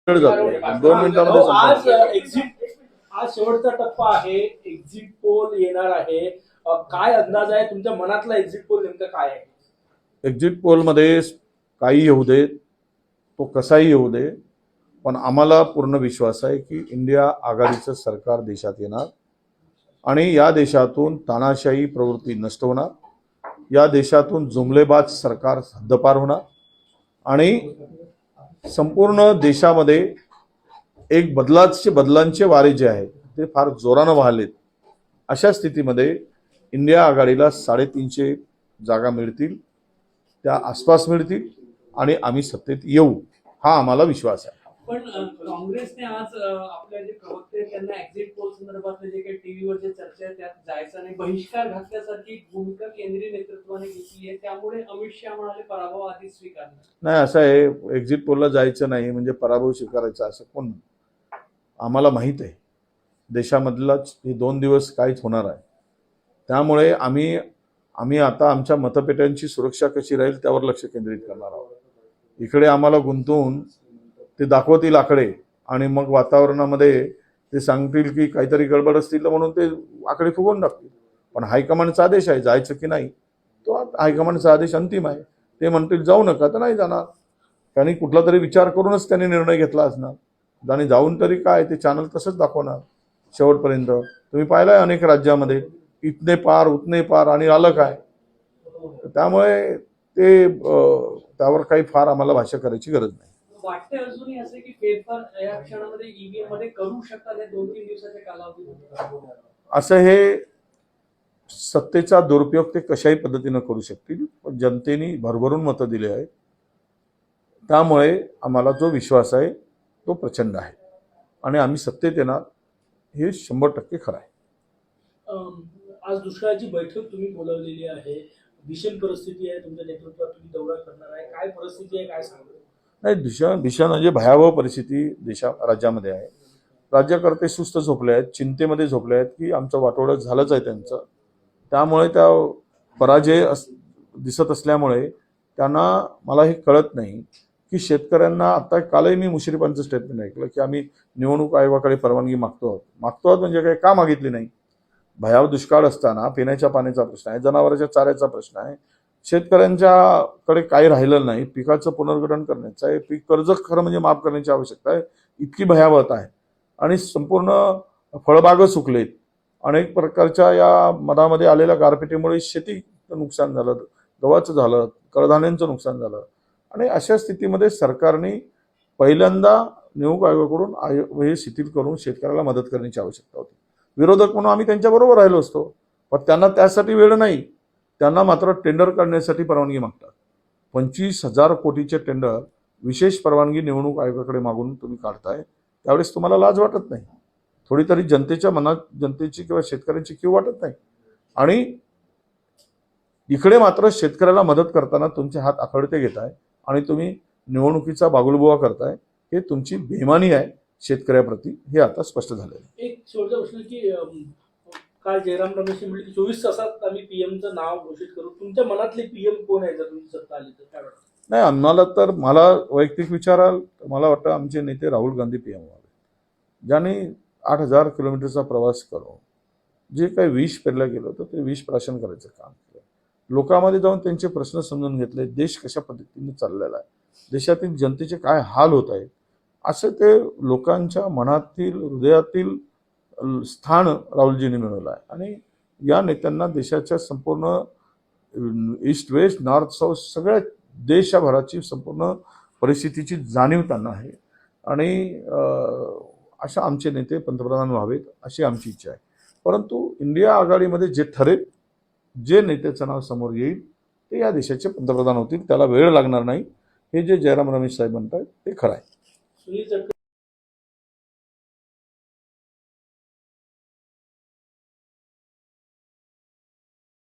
2 मिनिटांमध्ये आज आज शेवटचा टप्पा आहे, एक्झिट पोल येणार आहे. काय अंदाज आहे तुमच्या मनातला एक्झिट पोल नेमका काय आहे? एक्झिट पोलमध्ये काही येऊ दे, तो कसाही येऊ दे, पण आम्हाला पूर्ण विश्वास आहे की इंडिया आघाडीचं सरकार देशात येणार आणि या देशातून तानाशाही प्रवृत्ती नष्ट होणार, या देशातून जुमलेबाज सरकार हद्दपार होणार आणि संपूर्ण देशामध्ये एक बदलांचे वारे जे आहेत ते फार जोरानं वाहलेत. अशा स्थितीमध्ये इंडिया आघाडीला 350 जागा मिळतील, त्या आसपास मिळतील आणि आम्ही सत्तेत येऊ, हा आम्हाला विश्वास आहे. पण काँग्रेसने आज आपल्या जे प्रवक्ते त्यांना एक्झिट पोल संदर्भातले जे काही टीव्हीवर जे चर्चा आहे त्यात जायचं नाही, बहिष्कार घातल्यासारखी भूमिका केंद्रीय नेतृत्वाने घेतली आहे, त्यामुळे अमित शहा म्हणाले पराभव आधी स्वीकारला नाही. असं आहे, एक्झिट पोलला जायचं नाही म्हणजे पराभव स्वीकारायचा असं कोण? आम्हाला माहीत आहे देशामधलाच हे 2 दिवस काहीच होणार आहे. त्यामुळे आम्ही आता आमच्या मतपेट्यांची सुरक्षा कशी राहील त्यावर लक्ष केंद्रित करणार आहोत. इकडे आम्हाला गुंतवून ते दाखवतील आकडे आणि मग वातावरणामध्ये ते सांगतील की काहीतरी गडबड असतील म्हणून ते आकडे फुगवून टाकतील. पण हायकमांडचा आदेश आहे जायचं की नाही, तो हायकमांडचा आदेश अंतिम आहे. ते म्हणतील जाऊ नका तर नाही जाणार. त्यांनी कुठला तरी विचार करूनच त्यांनी निर्णय घेतला असणार आणि जाऊन तरी काय ते चॅनल तसंच दाखवणार शेवटपर्यंत. तुम्ही पाहिलंय अनेक राज्यामध्ये इतने पार उतने पार आणि आलं काय. त्यामुळे ते त्यावर काही फार आम्हाला भाष्य करायची गरज नाही. वाटते अजूनही असे की फेरफार या क्षणामध्ये ईव्हीएम मध्ये करू शकतात 2-3 दिवसाच्या कालावधीत? असं हे सत्तेचा दुरुपयोग ते कशाही पद्धतीनं करू शकतील, पण जनतेने भरभरून मतं दिले आहेत. त्यामुळे आम्हाला जो विश्वास आहे तो प्रचंड आहे आणि आम्ही सत्तेत येणार हे 100% खरं आहे. आज दुष्काळाची बैठक तुम्ही बोलावलेली आहे, भीषण परिस्थिती आहे, तुमच्या नेतृत्वात तुम्ही दौरा करणार आहे, काय परिस्थिती आहे काय सांगतो? नाही, भीषण म्हणजे भयावह परिस्थिती राज्यामध्ये आहे. राज्यकर्ते सुस्त झोपले आहेत, चिंतेमध्ये झोपले आहेत की आमचं वाटोळं झालंच आहे त्यांचं. त्यामुळे त्या पराजय दिसत असल्यामुळे त्यांना मला हे कळत नाही की शेतकऱ्यांना आता कालही मी मुश्रीफांचं स्टेटमेंट ऐकलं की आम्ही निवडणूक आयोगाकडे परवानगी मागतो आहोत म्हणजे काही का मागितली नाही. भयावह दुष्काळ असताना पिण्याच्या पाण्याचा प्रश्न आहे, जनावरांच्या चाऱ्याचा प्रश्न आहे, शेतकऱ्यांच्याकडे काही राहिलं नाही, पिकाचं पुनर्गठन करण्याचं आहे, पीक कर्ज खरं म्हणजे माफ करण्याची आवश्यकता आहे. इतकी भयावहता आहे आणि संपूर्ण फळबागं सुकलेत. अनेक प्रकारच्या या मधामध्ये आलेल्या गारपिटीमुळे शेतीचं नुकसान झालं, गव्हाचं झालं, कडधान्यांचं नुकसान झालं आणि अशा स्थितीमध्ये सरकारने पहिल्यांदा निवडणूक आयोगाकडून हे शिथिल करून शेतकऱ्याला मदत करण्याची आवश्यकता होती. विरोधक म्हणून आम्ही त्यांच्याबरोबर राहिलो असतो, पण त्यांना त्यासाठी वेळ नाही. त्यांना मात्र टेंडर काढण्यासाठी परवानगी मागतात. 25,000 कोटीचे टेंडर विशेष परवानगी निवडणूक आयोगाकडे मागून तुम्ही काढताय, त्यावेळेस तुम्हाला लाज वाटत नाही? थोडी तरी जनतेच्या मनात जनतेची किंवा शेतकऱ्यांची कीव वाटत नाही? आणि इकडे मात्र शेतकऱ्याला मदत करताना तुमचे हात आखडते घेताय आणि तुम्ही निवडणुकीचा बागुलबुवा करताय. हे तुमची बेईमानी आहे शेतकऱ्याप्रती, हे आता स्पष्ट झालेलं आहे. एक शेवटचा प्रश्न की काल जयराम रमेश म्हटले की 24 तासात आम्ही पीएमचं नाव घोषित करू. तुमच्या मनातले पीएम कोण आहे जर तुमची सत्ता आली तर काय वाटतं? नाही, मला वैयक्तिक विचाराल मला वाटतं आमचे नेते राहुल गांधी पीएम व्हावे, ज्यांनी 8,000 किलोमीटरचा प्रवास करून जे काही विष पेरलं गेलं होतं ते विष प्राशन करायचं काम केलं. लोकांमध्ये जाऊन त्यांचे प्रश्न समजून घेतले, देश कशा पद्धतीने चाललेला आहे, देशातील जनतेचे काय हाल होत आहेत, असं ते लोकांच्या मनातील हृदयातील स्थान राहुलजींनी मिळवलं आहे. आणि या नेत्यांना देशाच्या संपूर्ण ईस्ट वेस्ट नॉर्थ साऊथ सगळ्या देशभराची संपूर्ण परिस्थितीची जाणीव त्यांना आहे आणि अशा आमचे नेते पंतप्रधान व्हावेत अशी आमची इच्छा आहे. परंतु इंडिया आघाडीमध्ये जे ठरेल, जे नेत्याचं नाव समोर येईल ते या देशाचे पंतप्रधान होतील, त्याला वेळ लागणार नाही. हे जे जयराम रमेश साहेब म्हणतात ते खरं आहे.